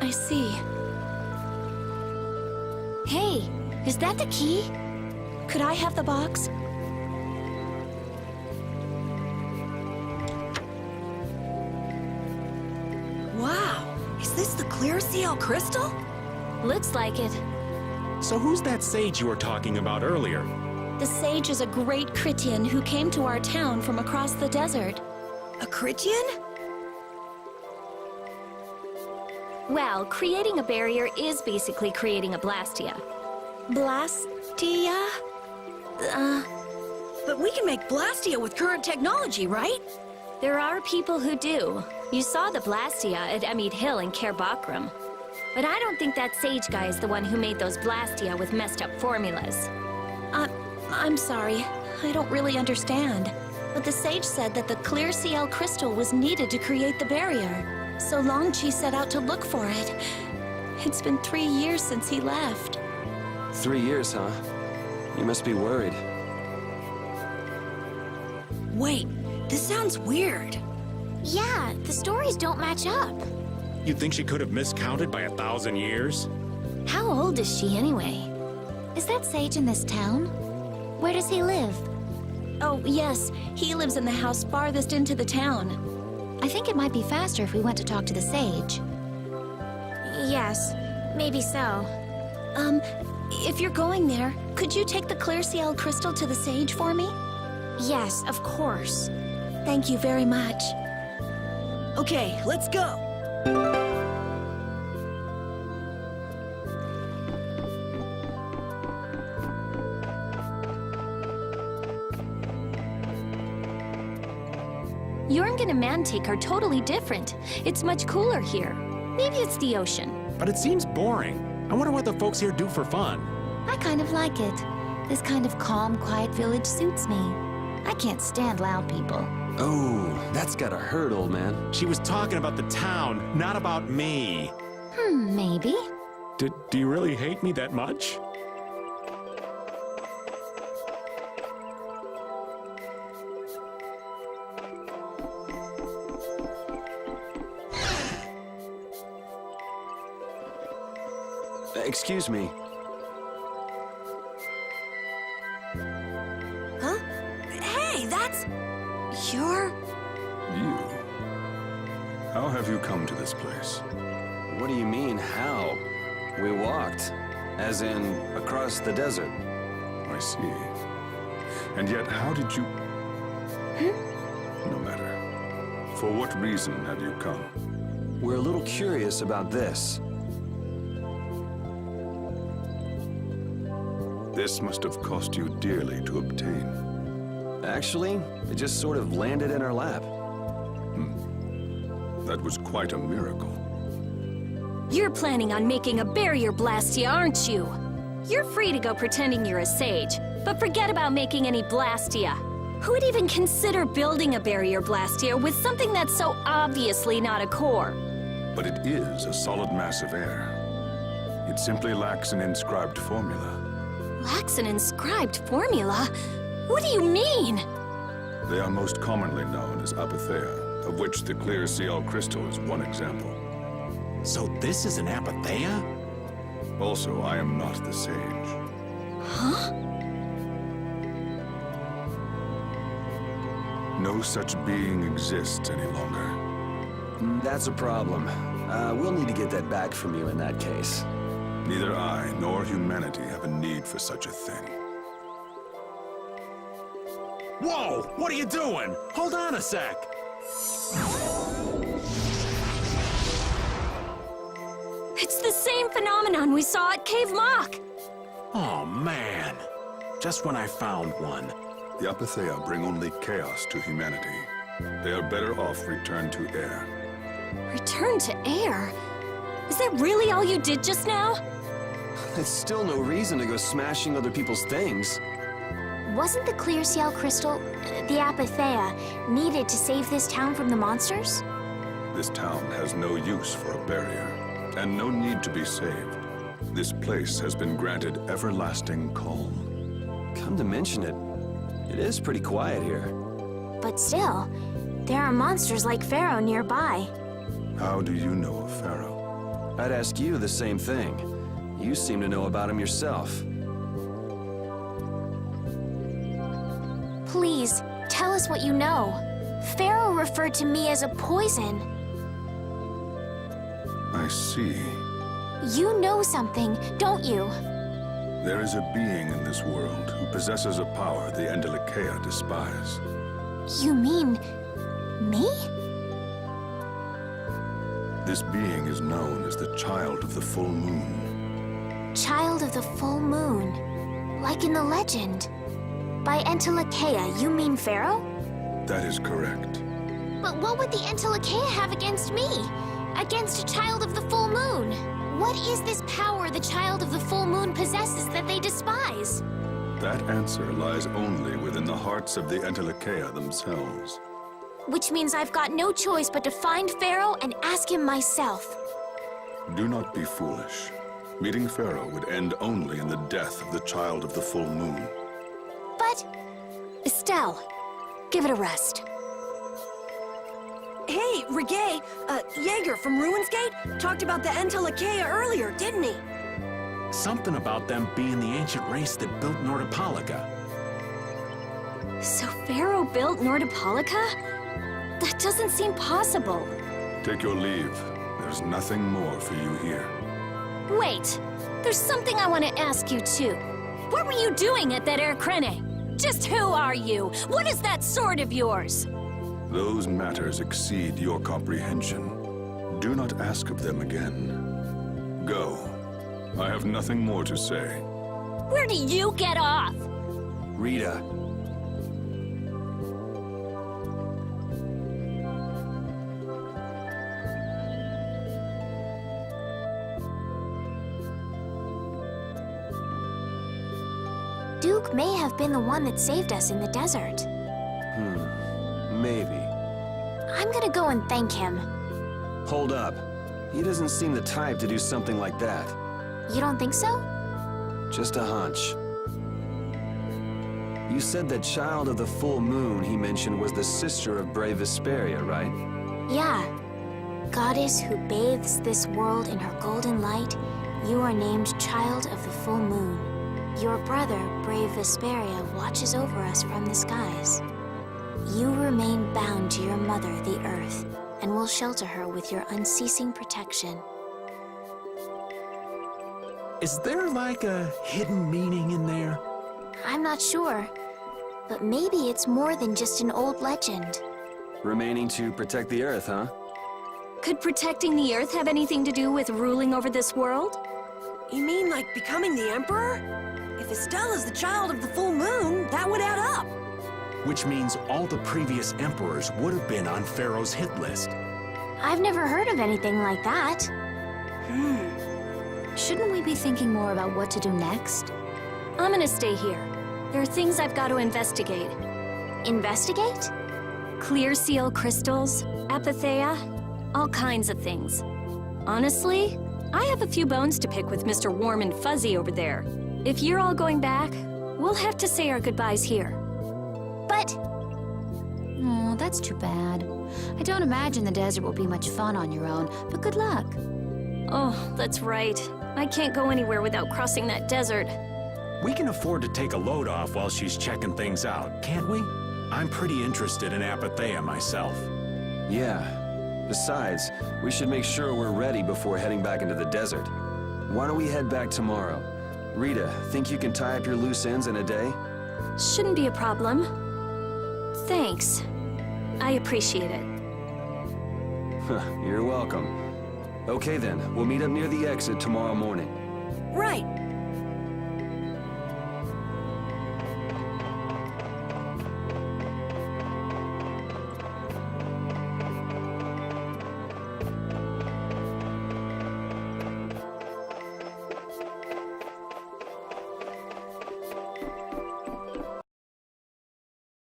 I see. Hey, is that the key? Could I have the box? Wow, is this the clear seal crystal? Looks like it. So who's that sage you were talking about earlier? The sage is a great Critian who came to our town from across the desert. A Critian? Well, creating a barrier is basically creating a Blastia. Blastia? But we can make Blastia with current technology, right? There are people who do. You saw the Blastia at Emmett Hill in Kerbakram. But I don't think that sage guy is the one who made those Blastia with messed up formulas. I'm sorry. I don't really understand. But the sage said that the clear CL crystal was needed to create the barrier. So Longchi set out to look for it. It's been 3 years since he left. 3 years, huh? You must be worried. Wait, this sounds weird. Yeah, the stories don't match up. You think she could have miscounted by 1,000 years? How old is she anyway? Is that sage in this town? Where does he live? Oh, yes. He lives in the house farthest into the town. I think it might be faster if we went to talk to the sage. Yes, maybe so. If you're going there, could you take the clear CL crystal to the sage for me? Yes, of course. Thank you very much. Okay, let's go. Jorgen and Mantic are totally different. It's much cooler here. Maybe it's the ocean. But it seems boring. I wonder what the folks here do for fun. I kind of like it. This kind of calm, quiet village suits me. I can't stand loud people. Oh, that's gotta hurt, old man. She was talking about the town, not about me. Maybe. Do you really hate me that much? Excuse me. Huh? Hey, that's... You're... You? How have you come to this place? What do you mean, how? We walked. As in, across the desert. I see. And yet, how did you... No matter. For what reason have you come? We're a little curious about this. This must have cost you dearly to obtain. Actually, it just sort of landed in our lap. That was quite a miracle. You're planning on making a barrier Blastia, aren't you? You're free to go pretending you're a sage, but forget about making any Blastia. Who would even consider building a barrier Blastia with something that's so obviously not a core? But it is a solid mass of air. It simply lacks an inscribed formula. Lacks an inscribed formula? What do you mean? They are most commonly known as apatheia, of which the clear CL crystal is one example. So this is an apatheia? Also, I am not the sage. Huh? No such being exists any longer. That's a problem. We'll need to get that back from you in that case. Neither I nor humanity have a need for such a thing. Whoa! What are you doing? Hold on a sec! It's the same phenomenon we saw at Cave Mock! Oh, man. Just when I found one. The apatheia bring only chaos to humanity. They are better off returned to air. Return to air? Is that really all you did just now? It's still no reason to go smashing other people's things. Wasn't the clear CL crystal, the apatheia, needed to save this town from the monsters? This town has no use for a barrier, and no need to be saved. This place has been granted everlasting calm. Come to mention it, it is pretty quiet here. But still, there are monsters like Pharaoh nearby. How do you know of Pharaoh? I'd ask you the same thing. You seem to know about him yourself. Please, tell us what you know. Pharaoh referred to me as a poison. I see. You know something, don't you? There is a being in this world who possesses a power the Endelakea despise. You mean... me? This being is known as the Child of the Full Moon. Child of the Full Moon. Like in the legend. By Endelakea, you mean Pharaoh? That is correct. But what would the Endelakea have against me? Against a Child of the Full Moon? What is this power the Child of the Full Moon possesses that they despise? That answer lies only within the hearts of the Endelakea themselves. Which means I've got no choice but to find Pharaoh and ask him myself. Do not be foolish. Meeting Pharaoh would end only in the death of the Child of the Full Moon. But... Estelle, give it a rest. Hey, Reggae, Jaeger from Ruins Gate talked about the Entelakea earlier, didn't he? Something about them being the ancient race that built Nordopolica. So Pharaoh built Nordopolica? That doesn't seem possible. Take your leave. There's nothing more for you here. Wait, there's something I want to ask you too. What were you doing at that Air Krene? Just who are you? What is that sword of yours? Those matters exceed your comprehension. Do not ask of them again. Go. I have nothing more to say. Where do you get off? Rita. Duke may have been the one that saved us in the desert. Maybe. I'm gonna go and thank him. Hold up. He doesn't seem the type to do something like that. You don't think so? Just a hunch. You said that Child of the Full Moon he mentioned was the sister of brave Vesperia, right? Yeah. Goddess who bathes this world in her golden light, you are named Child of the Full Moon. Your brother, brave Vesperia, watches over us from the skies. You remain bound to your mother, the Earth, and will shelter her with your unceasing protection. Is there like a hidden meaning in there? I'm not sure, but maybe it's more than just an old legend. Remaining to protect the Earth, huh? Could protecting the Earth have anything to do with ruling over this world? You mean like becoming the Emperor? If Estelle is the Child of the Full Moon, that would add up. Which means all the previous emperors would have been on Pharaoh's hit list. I've never heard of anything like that. Shouldn't we be thinking more about what to do next? I'm gonna stay here. There are things I've got to investigate. Investigate? Clear seal crystals, apatheia, all kinds of things. Honestly, I have a few bones to pick with Mr. Warm and Fuzzy over there. If you're all going back, we'll have to say our goodbyes here. But... Oh, that's too bad. I don't imagine the desert will be much fun on your own, but good luck. Oh, that's right. I can't go anywhere without crossing that desert. We can afford to take a load off while she's checking things out, can't we? I'm pretty interested in apatheia myself. Yeah. Besides, we should make sure we're ready before heading back into the desert. Why don't we head back tomorrow? Rita, think you can tie up your loose ends in a day? Shouldn't be a problem. Thanks. I appreciate it. You're welcome. Okay then, we'll meet up near the exit tomorrow morning. Right.